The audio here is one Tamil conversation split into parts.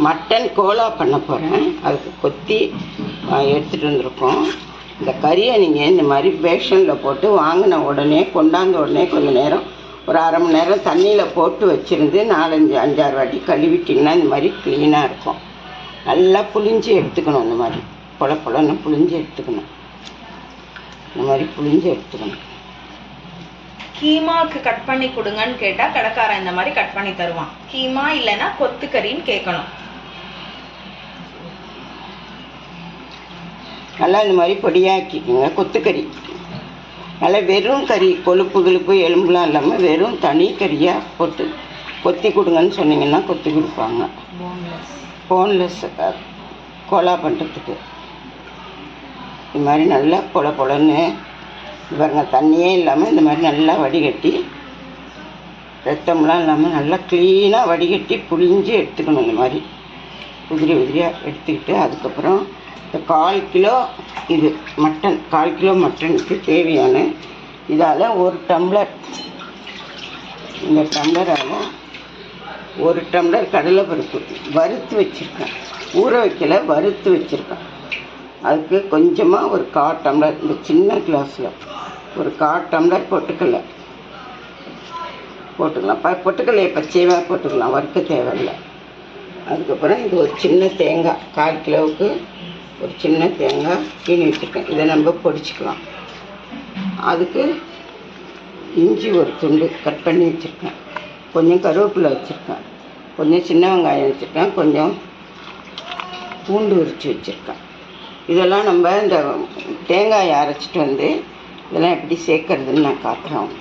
மட்டன் கோலா பண்ண போகிறேன். அதுக்கு கொத்தி எடுத்துகிட்டு வந்திருக்கோம். இந்த கறியை நீங்கள் இந்த மாதிரி பேஷனில் போட்டு வாங்கின உடனே கொண்டாந்த உடனே கொஞ்சம் நேரம் ஒரு அரை மணி நேரம் தண்ணியில் போட்டு வச்சுருந்து 4-5-6 வாட்டி கழுவிட்டிங்கன்னா இந்த மாதிரி க்ளீனாக இருக்கும். நல்லா புளிஞ்சு எடுத்துக்கணும். இந்த மாதிரி பொலன்னு புளிஞ்சு எடுத்துக்கணும். இந்த மாதிரி புளிஞ்சு எடுத்துக்கணும். கீமாவுக்கு கட் பண்ணி கொடுங்கன்னு கேட்டால் கடைக்காரன் இந்த மாதிரி கட் பண்ணி தருவான். கீமா இல்லைன்னா கொத்துக்கறின்னு கேட்கணும். நல்லா இந்த மாதிரி பொடியாக்கிக்கோங்க. கொத்துக்கறி நல்லா வெறும் கறி, கொழுப்பு எலும்புலாம் இல்லாமல் வெறும் தனி கறியாக போட்டு கொத்தி கொடுங்கன்னு சொன்னீங்கன்னா கொத்தி கொடுப்பாங்க. போன்லெஸ் கோலா பண்ணுறதுக்கு இது மாதிரி நல்லா பொலன்னு பாருங்க. தண்ணியே இல்லாமல் இந்த மாதிரி நல்லா வடிகட்டி ரத்தம்லாம் இல்லாமல் நல்லா க்ளீனாக வடிகட்டி புளிஞ்சு எடுத்துக்கணும். இந்த மாதிரி உதிரியாக எடுத்துக்கிட்டு அதுக்கப்புறம் இந்த 1/4 கிலோ இது மட்டன், 1/4 கிலோ மட்டனுக்கு தேவையான இதால் 1 டம்ளர், இந்த டம்ளரால் 1 டம்ளர் கடலைப்பருப்பு வறுத்து வச்சுருக்கேன். ஊற வைக்கல, வறுத்து வச்சுருக்கேன். அதுக்கு கொஞ்சமாக ஒரு 1/4 டம்ளர் இந்த சின்ன கிளாஸில் ஒரு 1/4 டம்ளர் பொட்டுக்கடலை போட்டுக்கலாம். பொட்டுக்கடலையை பச்சையாக போட்டுக்கலாம், வறுக்க தேவையில்லை. அதுக்கப்புறம் இது ஒரு சின்ன தேங்காய், 1/4 கிலோவுக்கு ஒரு சின்ன தேங்காய் கீனி வச்சுருக்கேன். இதை நம்ம பொடிச்சிக்கலாம். அதுக்கு இஞ்சி ஒரு துண்டு கட் பண்ணி வச்சுருக்கேன். கொஞ்சம் கருவேப்பிலை வச்சுருக்கேன். கொஞ்சம் சின்ன வெங்காயம் வச்சுருக்கேன். கொஞ்சம் பூண்டு உரித்து வச்சுருக்கேன். இதெல்லாம் நம்ம இந்த தேங்காயை அரைச்சிட்டு வந்து இதெல்லாம் எப்படி சேர்க்கறதுன்னு நான் காட்டுறேன்.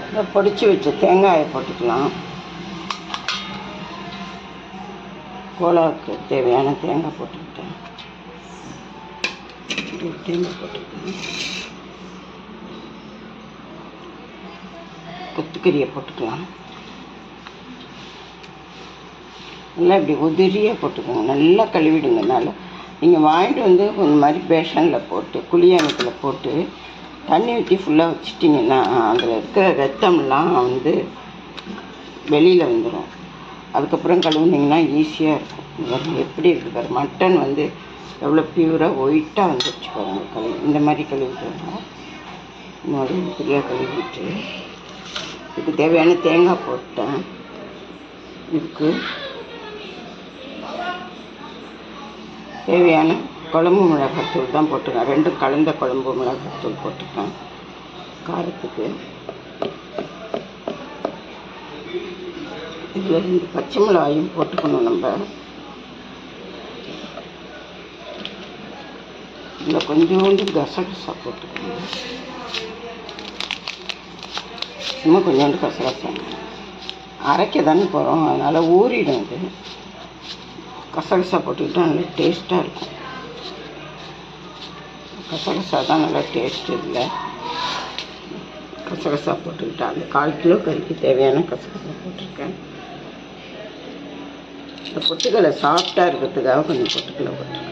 இந்த பொடிச்சு வச்ச தேங்காயை போட்டுக்கலாம். கோலாவுக்கு தேவையான தேங்காய் போட்டுக்கிட்டேன். தேங்காய் போட்டுக்கலாம். கொத்துக்கறியை போட்டுக்கலாம். நல்லா இப்படி உதிரியாக போட்டுக்கோங்க. நல்லா கழுவிடுங்க. நல்லா நீங்கள் வாங்கிட்டு வந்து இந்த மாதிரி பேஷனில் போட்டு குழியானத்தில் போட்டு தண்ணி ஊற்றி ஃபுல்லாக வச்சிட்டிங்கன்னா அதில் இருக்கிற ரத்தம்லாம் வந்து வெளியில் வந்துடும். அதுக்கப்புறம் கழுவுனிங்கன்னா ஈஸியாக இருக்கும். எப்படி இருக்குது பாரு, மட்டன் வந்து எவ்வளோ பியூராக ஒயிட்டாக வந்துடுச்சு பாருங்கள். கழுவி இந்த மாதிரி கழுவிட்டுருங்க. இந்த மாதிரி உதிரியாக கழுவிட்டு இதுக்கு தேவையான தேங்காய் போட்டேன். இதுக்கு தேவையான குழம்பு மிளகாத்தூள் தான் போட்டுக்கேன். 2 கலந்த குழம்பு மிளகாத்தூள் போட்டுக்கேன் காரத்துக்கு. இதில் 2 பச்சை மிளகாயும் போட்டுக்கணும். நம்ம இதில் கொஞ்சோண்டு கசகசா போட்டுக்கணும். இன்னும் கொஞ்சோண்டு கசகசா அரைக்க தானே போகிறோம், அதனால் ஊறிடும். இது கசகசா போட்டுக்கிட்டால் நல்லா டேஸ்ட்டாக இருக்கும். கசகசா தான் நல்லா டேஸ்ட். இதில் கசகசா போட்டுக்கிட்டேன். அந்த 1/4 கிலோ கறிக்கு தேவையான கசகசா போட்டிருக்கேன். இந்த பொட்டுக்கடலை சாஃப்டாக இருக்கிறதுக்காக கொஞ்சம் பொட்டுக்கடலை போட்டிருக்கேன்.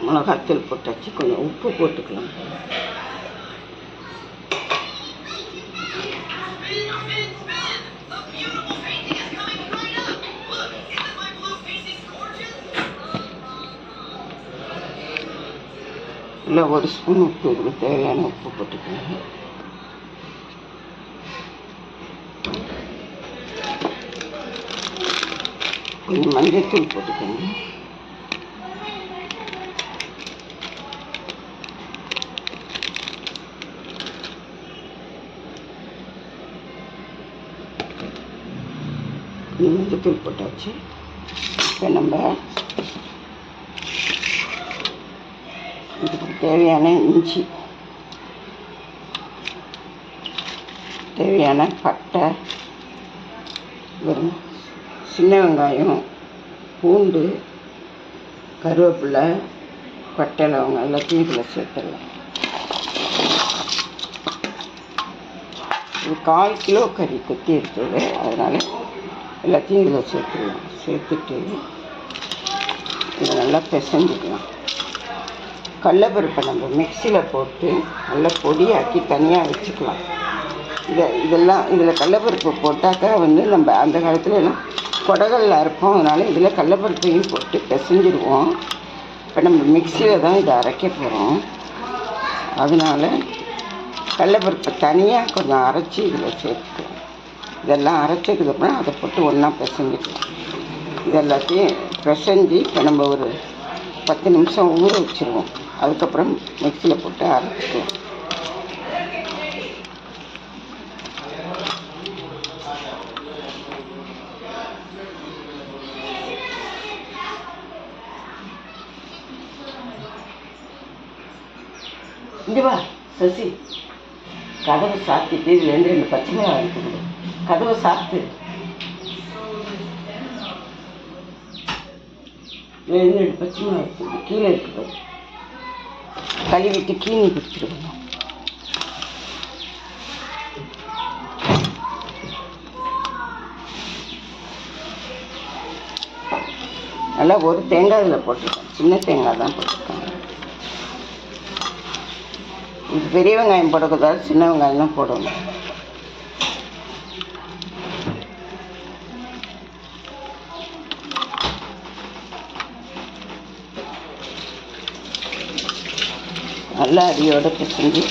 மிளகாத்தூள் போட்டாச்சு. கொஞ்சம் உப்பு போட்டுக்கலாம். இல்லை 1 ஸ்பூன் உப்பு, இதுக்கு தேவையான உப்பு போட்டுக்கோங்க. கொஞ்சம் மஞ்சத்தூள் போட்டுக்கோங்க. மஞ்சத்தூள் போட்டாச்சு. இப்போ நம்ம இதுக்கு தேவையான இஞ்சி, தேவையான பட்டை, வெறும் சின்ன வெங்காயம், பூண்டு, கருவேப்பிலை, பட்டை, லவங்கம் எல்லாத்தையும் இதில் சேர்த்துடலாம். இது 1/4 கிலோ கறி கொத்தி எடுத்தது, அதனால் எல்லாத்தையும் இதில் சேர்த்துடலாம். சேர்த்துட்டு இதை நல்லா பிசைஞ்சிக்கலாம். கடலைப்பருப்பை நம்ம மிக்சியில் போட்டு நல்லா பொடியாக்கி தனியாக வச்சுக்கலாம். இதெல்லாம் இதில் கடலைப்பருப்பு போட்டாக்கா வந்து நம்ம அந்த காலத்துல எல்லாம் கொடகல்ல அரைப்போம். அதனால் இதில் கடலைப்பருப்பையும் போட்டு பிசைஞ்சிடுவோம். இப்போ நம்ம மிக்சியில் தான் இதை அரைக்க போகிறோம். அதனால் கடலைப்பருப்பை தனியாக கொஞ்சம் அரைச்சி இதில் சேர்த்துக்கலாம். இதெல்லாம் அரைச்சதுக்கப்புறம் அதை போட்டு ஒன்றா பிசைஞ்சிக்கலாம். இது எல்லாத்தையும் பிசைஞ்சு இப்போ நம்ம ஒரு 10 நிமிஷம் ஊற வச்சுருவோம். அதுக்கப்புறம் மிக்சியில் போட்டு அரைச்சிக்கலாம். இங்கே வா சசி, கதவை சாத்திட்டு இதுலேருந்து 2 பச்சை மிளகாய் இருக்குது. கதவை சாத்து. இதுலேருந்து 2 பச்சை மிளகாய் இருக்குது. கீழே இருக்குது. கழுவிட்டு கீனி பிடிச்சிருக்கணும். நல்லா ஒரு தேங்காய் இதில் போட்டிருக்கேன். சின்ன தேங்காய் தான் போட்டிருக்கேன். இது பெரிய வெங்காயம் போடக்கூடாது, சின்ன வெங்காயம் தான் போடணும். நல்லா அடியோடு பிசைஞ்சு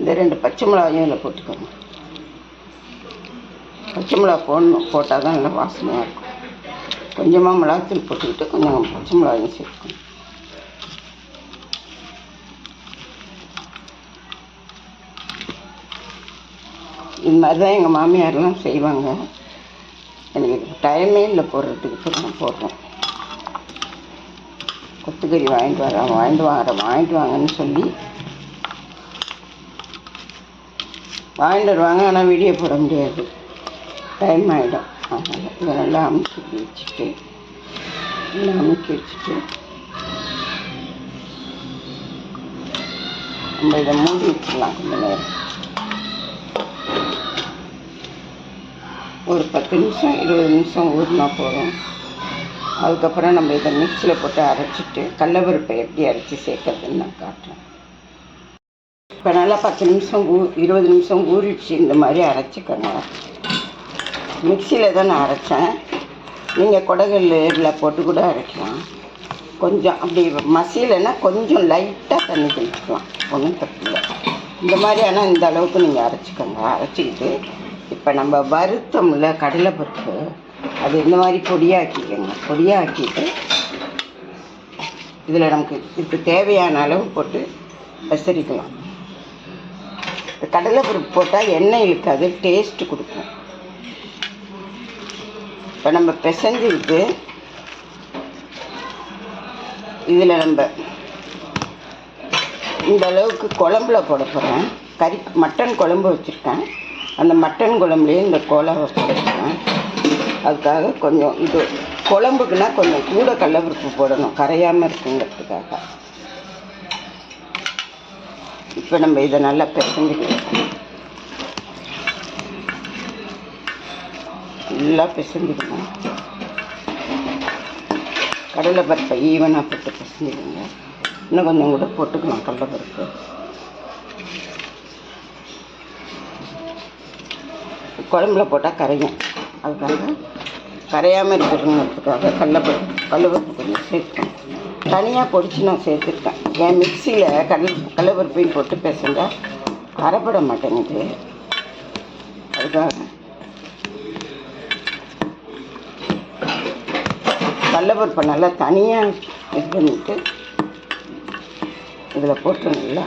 இந்த 2 பச்சை மிளகாயும் இதில் போட்டுக்கோங்க. பச்சை மிளகா போட்டால் தான் நல்லா வாசனையாக இருக்கும். கொஞ்சமாக மிளகாத்தூள் போட்டுக்கிட்டு கொஞ்சம் பச்சை மிளகாயும் சேர்க்கணும். இது மாதிரி தான் எங்கள் மாமியாரெலாம் செய்வாங்க. எனக்கு டைமே இல்லை போடுறதுக்கு. இப்போ நான் போடுறேன். கொத்துக்கறி வாங்கிட்டு வாங்கன்னு சொல்லி வாங்கிட்டு வருவாங்க. ஆனால் வீடியோ போட முடியாது, டைம் ஆகிடும். அதனால் இதை நல்லா அமுக்கி வச்சுட்டு நம்ம இதை மூடி வச்சிடலாம். கொஞ்சம் நேரம் ஒரு 10 நிமிஷம் 20 நிமிஷம் ஊறினா போதும். அதுக்கப்புறம் நம்ம இதை மிக்சியில் போட்டு அரைச்சிட்டு கடலைப்பருப்பை எப்படி அரைச்சி சேர்க்கறதுன்னு நான் காட்டுறேன். இப்போ நல்லா 10 நிமிஷம் 20 நிமிஷம் ஊறிடுச்சு. இந்த மாதிரி அரைச்சிக்கோங்க. மிக்சியில் தான் நான் அரைச்சேன். நீங்கள் கொடகல்லில் போட்டு கூட அரைக்கலாம். கொஞ்சம் அப்படி மசியலைன்னா கொஞ்சம் லைட்டாக தண்ணி தெளிச்சுக்கலாம், ஒன்றும் தப்பு இல்லை. இந்த மாதிரி ஆனால் இந்த அளவுக்கு நீங்கள் அரைச்சிக்கோங்க. அரைச்சிக்கிட்டு இப்போ நம்ம வறுத்தோம்ல கடலைப்பருப்பு, அது இந்த மாதிரி பொடியாக்கிக்கோங்க. பொடியாக்கிட்டு இதில் நமக்கு இதுக்கு தேவையான அளவு போட்டு பெசரிக்கலாம். கடலைப்பருப்பு போட்டால் எண்ணெய் இழுக்காது, டேஸ்ட்டு கொடுக்கும். இப்போ நம்ம பிசைஞ்சிக்கிட்டு இதில் நம்ம இந்த அளவுக்கு குழம்புல போட போகிறேன். மட்டன் குழம்பு வச்சுருக்கேன். அந்த மட்டன் குழம்புலேயே இந்த கோலா போட்டுருக்கேன். அதுக்காக கொஞ்சம் இது குழம்புக்குன்னா கொஞ்சம் கூட கடலைப்பருப்பு போடணும், கரையாமல் இருக்குங்கிறதுக்காக. இப்போ நம்ம இதை நல்லா பிசைஞ்சுக்கலாம். நல்லா பிசைஞ்சுக்கணும். கடலைப்பருப்பை ஈவனாக போட்டு பிசைஞ்சுக்கோங்க. இன்னும் கொஞ்சம் கூட போட்டுக்கலாம் கடலைப்பருப்பு. குழம்புல போட்டால் கரையும், அதுக்காக கரையாமல் இருக்கிறதுங்கிறதுக்காக கடலைப்பருப்பு கொஞ்சம் சேர்த்துக்கணும். தனியாக பொடிச்சு நான் சேர்த்துருக்கேன். என் மிக்சியில் கடலைப்பருப்பையும் போட்டு பிசைஞ்சா அரைப்பட மாட்டேங்குது. அதுக்காக கடலைப்பருப்பை நல்லா தனியாக இது பண்ணிட்டு இதில் போட்டு நல்லா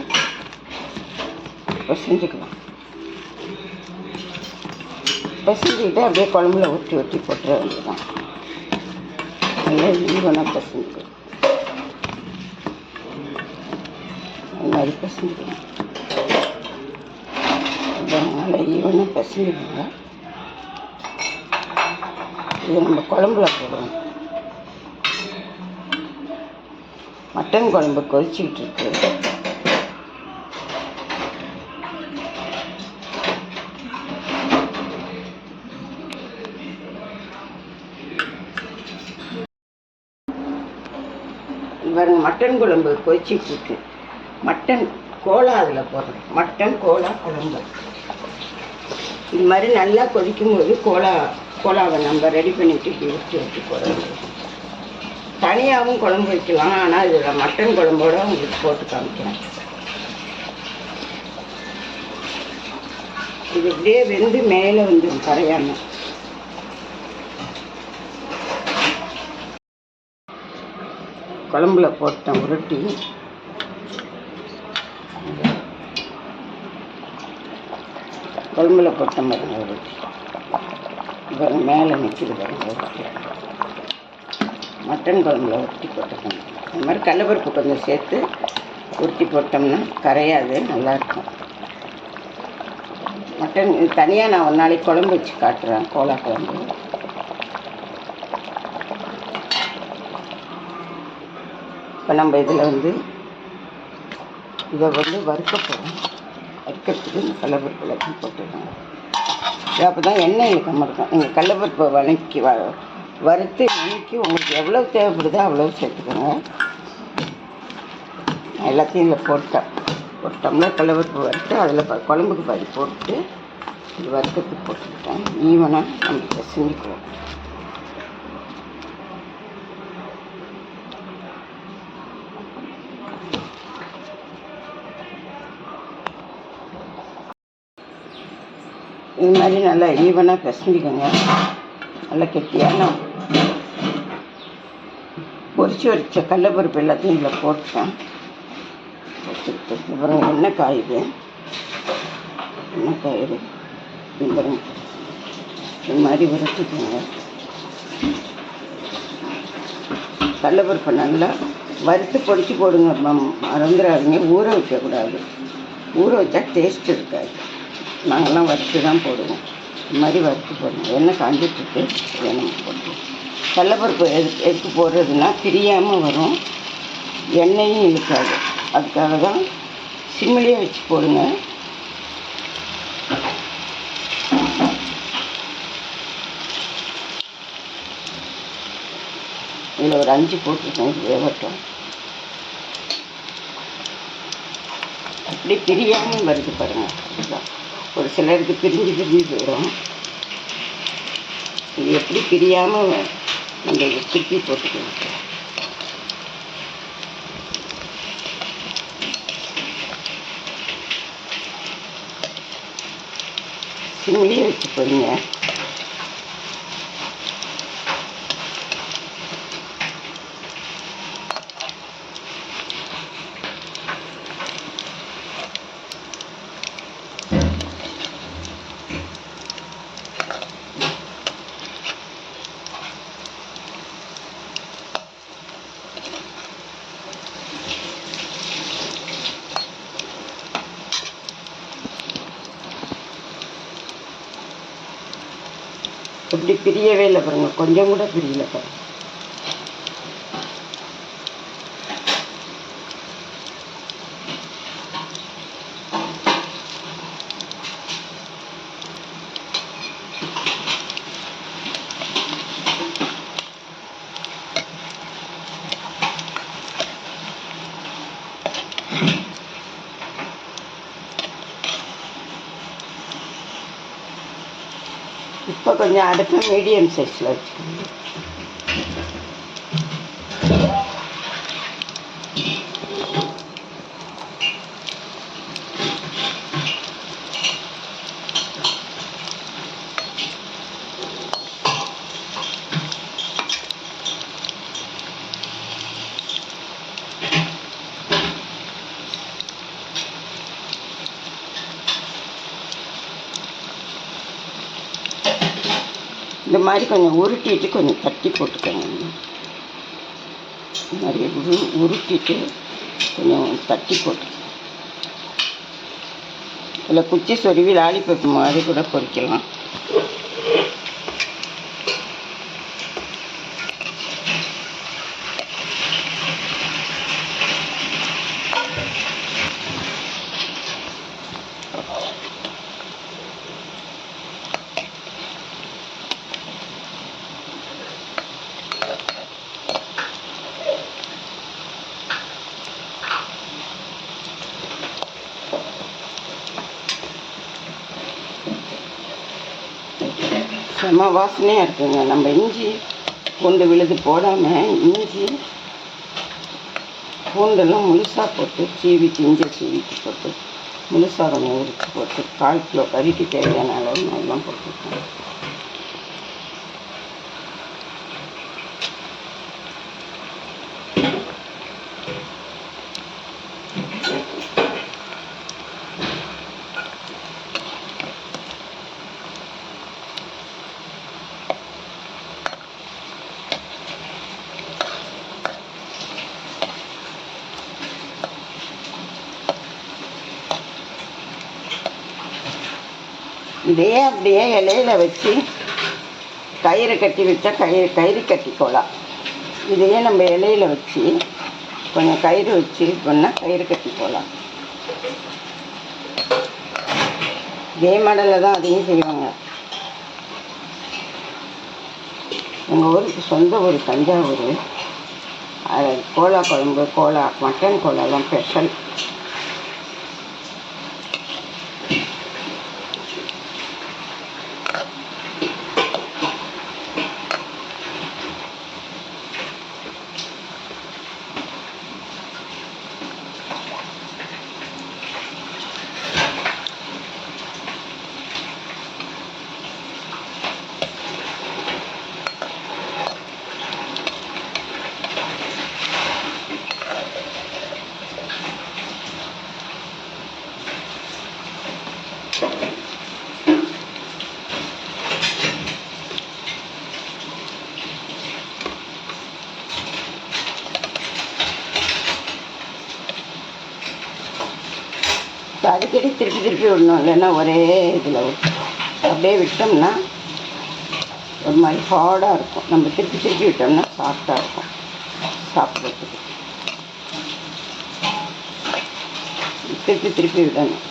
பிசைஞ்சுக்கலாம். பிசைஞ்சிக்கிட்டு அப்படியே குழம்புல ஒட்டி போட்டுற வேண்டியதான். நல்லா ஈவனாக பிசைஞ்சுக்கலாம். மாதிரி பிசைஞ்சுக்கணும். நல்லா ஈவனாக பிசைஞ்சுக்கோங்க. இது நம்ம குழம்புல போடுவோம். மட்டன் குழம்பு கொதிச்சுக்கிட்டு இருக்கு. பாருங்க, மட்டன் குழம்பு கொதிச்சுட்டு இருக்கு. மட்டன் கோலா அதில் போடுறோம். மட்டன் கோலா குழம்பு இது மாதிரி நல்லா கொதிக்கும்போது கோலாவை நம்ம ரெடி பண்ணிவிட்டு இப்படி ஊற்றி போடுறோம். தனியாகவும் குழம்பு வைக்கலாம், ஆனால் இதில் மட்டன் குழம்போட உங்களுக்கு போட்டு காமிக்கிறேன். இது இப்படியே வெந்து மேலே வந்துடும் கரையாமல். குழம்புல போட்டேன் உருட்டி. குழம்புல போட்டேன் பாருங்க உருட்டி. பாருங்க மேலே நிற்கிது பாருங்க உருட்டி. மட்டன் குழம்புல உருட்டி போட்டுக்கணும். இந்த மாதிரி கடலைப்பருப்பு கொஞ்சம் சேர்த்து உருட்டி போட்டோம்னா கரையாது, நல்லாயிருக்கும். மட்டன் இது தனியாக நான் ஒரு நாளைக்கு குழம்பு வச்சு காட்டுறேன், கோலா குழம்பு. இப்போ நம்ம இதில் இதை வறுக்க போகிறோம். வறுக்கிறதுக்கு இந்த கடலைப்பருப்பு எல்லாத்தையும் போட்டுருக்கோம். அப்போ தான் எண்ணெய் இழுக்காமல் இருக்கும். நீங்கள் கடலைப்பருப்பை வறுத்து வணக்கி உங்களுக்கு எவ்வளோ தேவைப்படுதோ அவ்வளோ சேர்த்துக்கோங்க. எல்லாத்தையும் இதில் போட்டோம்னா கடலைப்பருப்பு வறுத்து அதில் குழம்புக்கு பாதி போட்டு இது வறுக்கிறதுக்கு போட்டுக்கிட்டேன். ஈவனாக நம்ம செஞ்சுக்குவோம். இது மாதிரி நல்லா ஈவனாக பிசைஞ்சிக்கோங்க. நல்லா கெட்டியாக பொரிச்சு வச்ச கடலைப்பருப்பு எல்லாத்தையும் இதில் போட்டேன். போட்டுக்கிட்டு அப்புறம் எண்ணெய் காயுது. இது மாதிரி வறுத்துக்கோங்க. கடலைப்பருப்பை நல்லா வறுத்து பொடிச்சு போடுங்க. மறந்துடாதீங்க, ஊற வைக்கக்கூடாது. ஊற வச்சா டேஸ்ட் இருக்காது. நாங்கள்லாம் வறுத்து தான் போடுவோம். இது மாதிரி வறுத்து போடுவோம். எண்ணெய் காஞ்சிட்டு எண்ணெய் போடுவோம். கடலைப்பருப்பு எடுத்து போடுறதுனா பிரியாமல் வரும், எண்ணெயும் இழுக்காது. அதுக்காக தான் சிம்மிலே வச்சு போடுங்க. இதில் ஒரு 5 போட்டுருக்கேன். இது வேகட்டும். அப்படி பிரியாமல் வருது பாருங்கள். அதுதான் ஒரு சிலருக்கு பிரிஞ்சு போயிடும். இது எப்படி பிரியாமல் நம்ம இதை திருப்பி போட்டுக்கலாம். சிம்மிலே வச்சு போடுங்க. இப்படி பிரியவே இல்லை பாருங்க, கொஞ்சம் கூட பிரியல பாருங்க. இப்போ கொஞ்சம் அடுப்பு மீடியம் சைஸில் வச்சுக்கோங்க. இந்த மாதிரி கொஞ்சம் உருட்டிட்டு கொஞ்சம் தட்டி போட்டுக்கோங்க. இந்த மாதிரி உருட்டிட்டு கொஞ்சம் தட்டி போட்டு இதில் குச்சி சொருவி லாலிபப் மாதிரி கூட பொரிக்கலாம். செம்ம வாசனையாக இருக்குங்க. நம்ம இஞ்சி பூண்டு விழுது போடாமல் இஞ்சி பூண்டெல்லாம் முழுசாக போட்டு சீவிட்டு இஞ்சி சீவிட்டு போட்டு முழுசாக கொஞ்சம் உரித்து போட்டு 1/4 கிலோ கறிக்கு தேவையான அளவு நல்லா போட்டுருக்கோம். இதையே அப்படியே இலையில வச்சு கயிறு கட்டி வச்சா கயிறு கட்டிக்கோலாம். இதையே நம்ம இலையில வச்சு கொஞ்சம் கயிறு வச்சு பண்ணால் கயிறு கட்டிக்கோலாம். இதே மாடலில் தான் அதையும் செய்வாங்க. எங்கள் ஊருக்கு சொந்த ஊர் தஞ்சாவூர். அது கோலா குழம்பு, மட்டன் கோலாலாம் ஸ்பெஷல். அடிக்கடி திருப்பி விடணும், இல்லைன்னா ஒரே இதில் அப்படியே விட்டோம்னா ஒரு மாதிரி ஹார்டாக இருக்கும். நம்ம திருப்பி விட்டோம்னா சாஃப்டாக இருக்கும் சாப்பிட்றதுக்கு. திருப்பி விடணும்.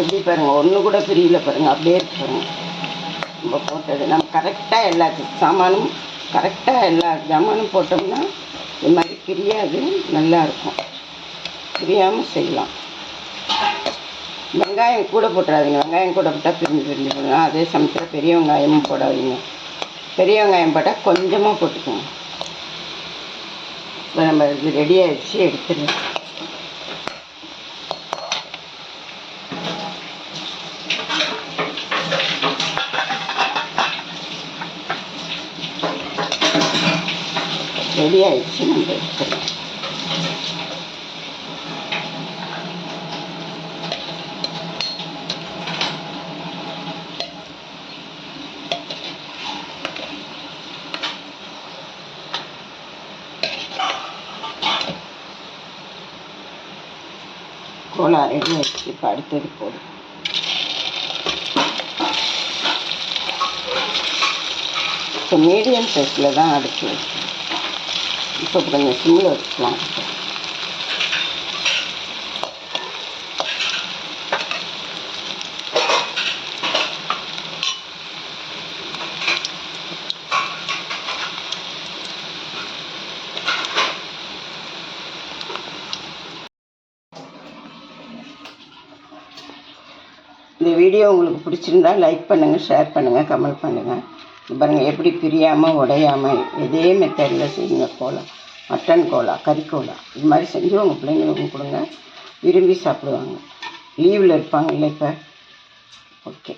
எப்படி பாருங்கள், ஒன்று கூட பிரியல பாருங்கள், அப்படியே இருக்கு பாருங்கள். நம்ம போட்டது நம்ம கரெக்டாக எல்லா ஜாமானும் போட்டோம்னா இது மாதிரி பிரியாது, நல்லாயிருக்கும். பிரியாமல் செய்யலாம். வெங்காயம் கூட போட்டுறாதீங்க. வெங்காயம் கூட போட்டால் பிரிஞ்சு போடுங்க. அதே சமயத்தில் பெரிய வெங்காயமும் போடாதீங்க. பெரிய வெங்காயம் போட்டால் கொஞ்சமாக போட்டுக்கோங்க. இப்போ நம்ம இது ரெடி ஆகிடுச்சு, எடுத்துடுங்க. ரெடி ஆகிடுச்சு, நம்ம எடுத்துக்கலாம். கோலா ரெடி ஆகிடுச்சு. இப்போ அடுத்தது போடும். இப்போ மீடியம் சைஸில் தான் அடுத்து வச்சு, இப்போ கொஞ்சம் சிம்மில் வச்சுக்கலாம். இந்த வீடியோ உங்களுக்கு பிடிச்சிருந்தா லைக் பண்ணுங்கள், ஷேர் பண்ணுங்கள், கமெண்ட் பண்ணுங்கள். பாருங்கள் எப்படி பிரியாமல் உடையாமல் இதே மெத்தடில் செய்யுங்க. போகலாம் மட்டன் கோலா, கறிக்கோலா இது மாதிரி செஞ்சு உங்கள் பிள்ளைங்களுக்கும் கொடுங்க, விரும்பி சாப்பிடுவாங்க. லீவில் இருப்பாங்கல்ல இப்போ. ஓகே.